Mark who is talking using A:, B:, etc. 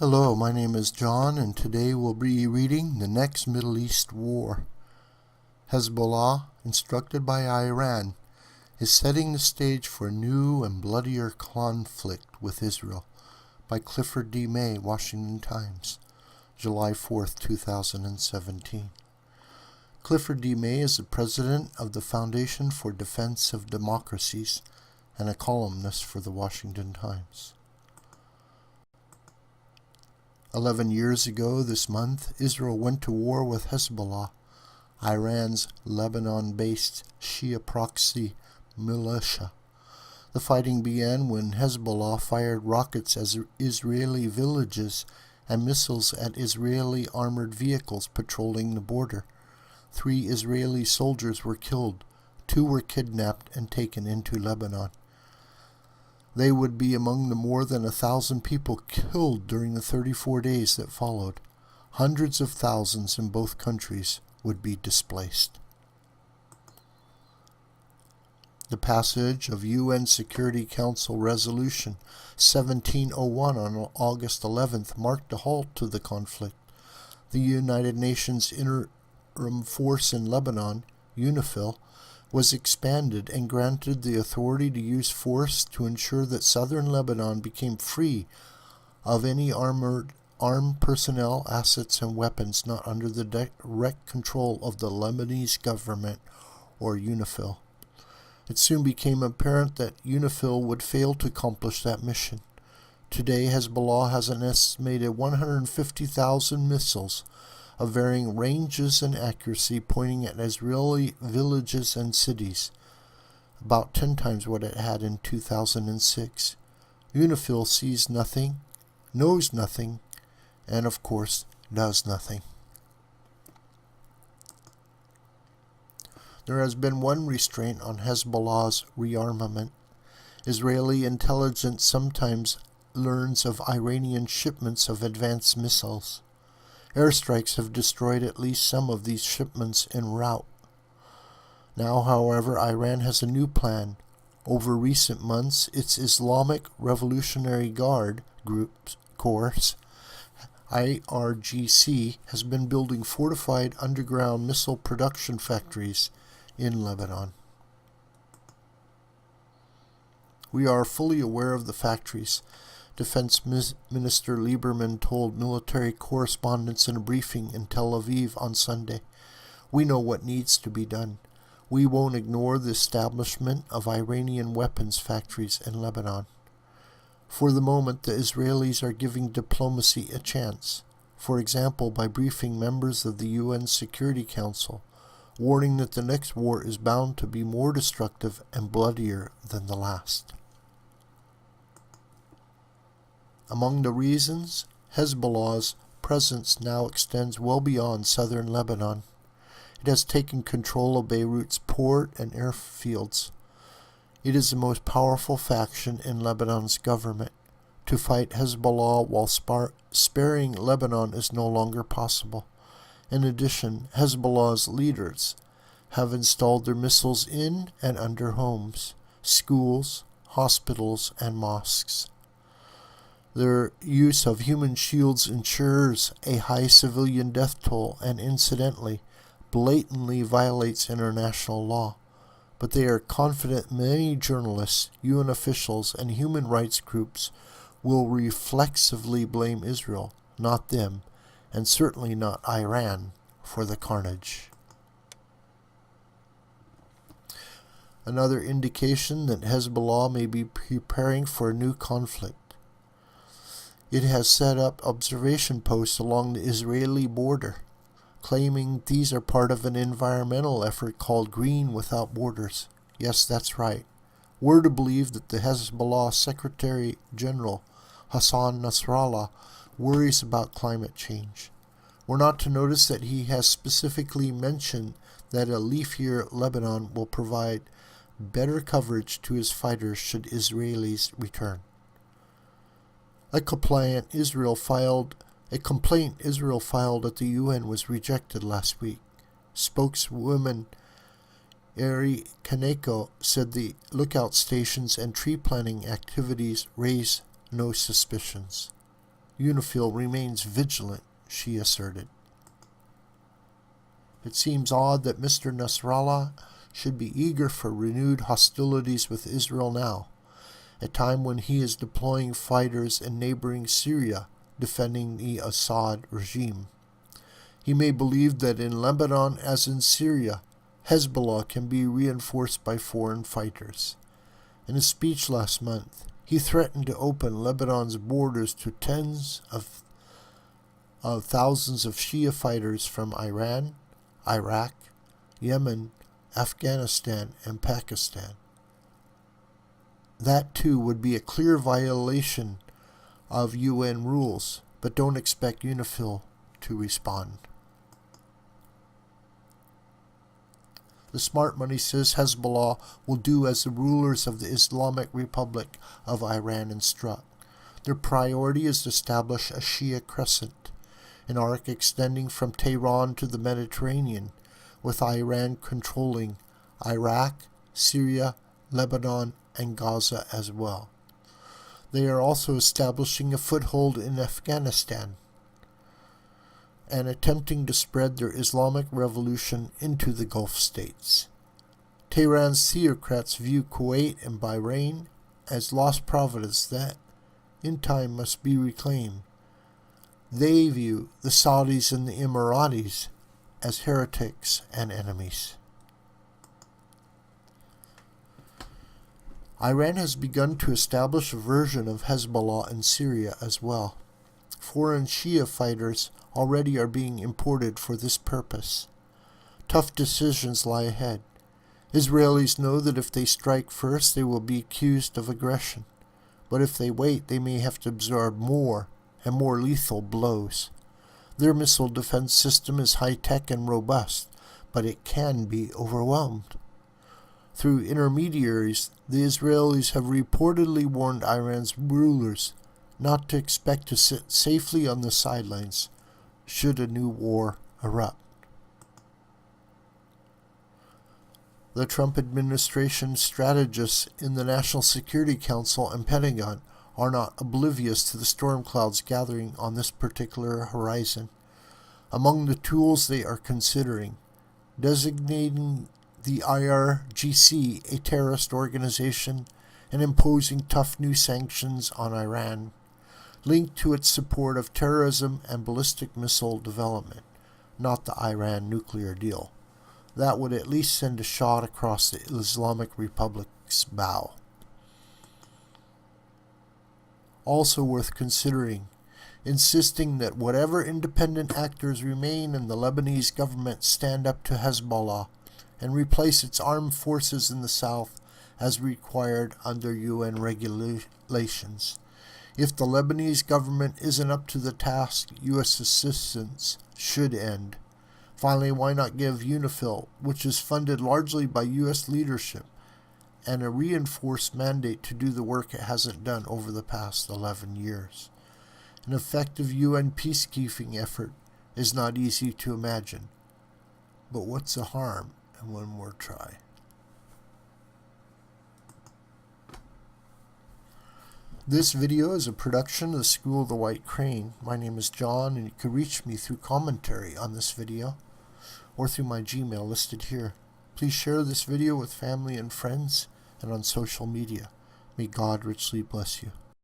A: Hello, my name is John, and today we'll be reading The Next Middle East War. Hezbollah, instructed by Iran, is setting the stage for a new and bloodier conflict with Israel, by Clifford D. May, Washington Times, July 4th, 2017. Clifford D. May is the president of the Foundation for Defense of Democracies and a columnist for the Washington Times. 11 years ago this month, Israel went to war with Hezbollah, Iran's Lebanon-based Shia proxy militia. The fighting began when Hezbollah fired rockets at Israeli villages and missiles at Israeli armored vehicles patrolling the border. 3 Israeli soldiers were killed, 2 were kidnapped and taken into Lebanon. They would be among the more than 1,000 people killed during the 34 days that followed. Hundreds of thousands in both countries would be displaced. The passage of UN Security Council Resolution 1701 on August 11th marked a halt to the conflict. The United Nations Interim Force in Lebanon, UNIFIL, was expanded and granted the authority to use force to ensure that southern Lebanon became free of any armed personnel, assets, and weapons not under the direct control of the Lebanese government or UNIFIL. It soon became apparent that UNIFIL would fail to accomplish that mission. Today, Hezbollah has an estimated 150,000 missiles of varying ranges and accuracy pointing at Israeli villages and cities, about 10 times what it had in 2006. UNIFIL sees nothing, knows nothing, and of course does nothing. There has been one restraint on Hezbollah's rearmament. Israeli intelligence sometimes learns of Iranian shipments of advanced missiles. Airstrikes have destroyed at least some of these shipments en route. Now, however, Iran has a new plan. Over recent months, its Islamic Revolutionary Guard Corps, IRGC, has been building fortified underground missile production factories in Lebanon. We are fully aware of the factories. Defense Minister Lieberman told military correspondents in a briefing in Tel Aviv on Sunday. We know what needs to be done. We won't ignore the establishment of Iranian weapons factories in Lebanon. For the moment, the Israelis are giving diplomacy a chance. For example, by briefing members of the UN Security Council, warning that the next war is bound to be more destructive and bloodier than the last. Among the reasons, Hezbollah's presence now extends well beyond southern Lebanon. It has taken control of Beirut's port and airfields. It is the most powerful faction in Lebanon's government. To fight Hezbollah while sparing Lebanon is no longer possible. In addition, Hezbollah's leaders have installed their missiles in and under homes, schools, hospitals, and mosques. Their use of human shields ensures a high civilian death toll and, incidentally, blatantly violates international law. But they are confident many journalists, UN officials, and human rights groups will reflexively blame Israel, not them, and certainly not Iran, for the carnage. Another indication that Hezbollah may be preparing for a new conflict. It has set up observation posts along the Israeli border, claiming these are part of an environmental effort called Green Without Borders. Yes, that's right. We're to believe that the Hezbollah Secretary General, Hassan Nasrallah, worries about climate change. We're not to notice that he has specifically mentioned that a leafier Lebanon will provide better coverage to his fighters should Israelis return. A complaint Israel filed at the UN was rejected last week. Spokeswoman Eri Kaneko said the lookout stations and tree planting activities raise no suspicions. UNIFIL remains vigilant, she asserted. It seems odd that Mr. Nasrallah should be eager for renewed hostilities with Israel now, a time when he is deploying fighters in neighboring Syria, defending the Assad regime. He may believe that in Lebanon, as in Syria, Hezbollah can be reinforced by foreign fighters. In a speech last month, he threatened to open Lebanon's borders to tens of thousands of Shia fighters from Iran, Iraq, Yemen, Afghanistan, and Pakistan. That too would be a clear violation of UN rules, but don't expect UNIFIL to respond. The smart money says Hezbollah will do as the rulers of the Islamic Republic of Iran instruct. Their priority is to establish a Shia crescent, an arc extending from Tehran to the Mediterranean, with Iran controlling Iraq, Syria, Lebanon, and Gaza as well. They are also establishing a foothold in Afghanistan and attempting to spread their Islamic revolution into the Gulf states. Tehran's theocrats view Kuwait and Bahrain as lost province that, in time, must be reclaimed. They view the Saudis and the Emiratis as heretics and enemies. Iran has begun to establish a version of Hezbollah in Syria as well. Foreign Shia fighters already are being imported for this purpose. Tough decisions lie ahead. Israelis know that if they strike first, they will be accused of aggression. But if they wait, they may have to absorb more and more lethal blows. Their missile defense system is high-tech and robust, but it can be overwhelmed. Through intermediaries, the Israelis have reportedly warned Iran's rulers not to expect to sit safely on the sidelines should a new war erupt. The Trump administration strategists in the National Security Council and Pentagon are not oblivious to the storm clouds gathering on this particular horizon. Among the tools they are considering, designating the IRGC a terrorist organization and imposing tough new sanctions on Iran, linked to its support of terrorism and ballistic missile development, not the Iran nuclear deal. That would at least send a shot across the Islamic Republic's bow. Also worth considering, insisting that whatever independent actors remain in the Lebanese government stand up to Hezbollah and replace its armed forces in the south as required under UN regulations. If the Lebanese government isn't up to the task, U.S. assistance should end. Finally, why not give UNIFIL, which is funded largely by U.S. leadership, and a reinforced mandate to do the work it hasn't done over the past 11 years? An effective UN peacekeeping effort is not easy to imagine. But what's the harm in one more try? This video is a production of the School of the White Crane. My name is John, and you can reach me through commentary on this video or through my Gmail listed here. Please share this video with family and friends and on social media. May God richly bless you.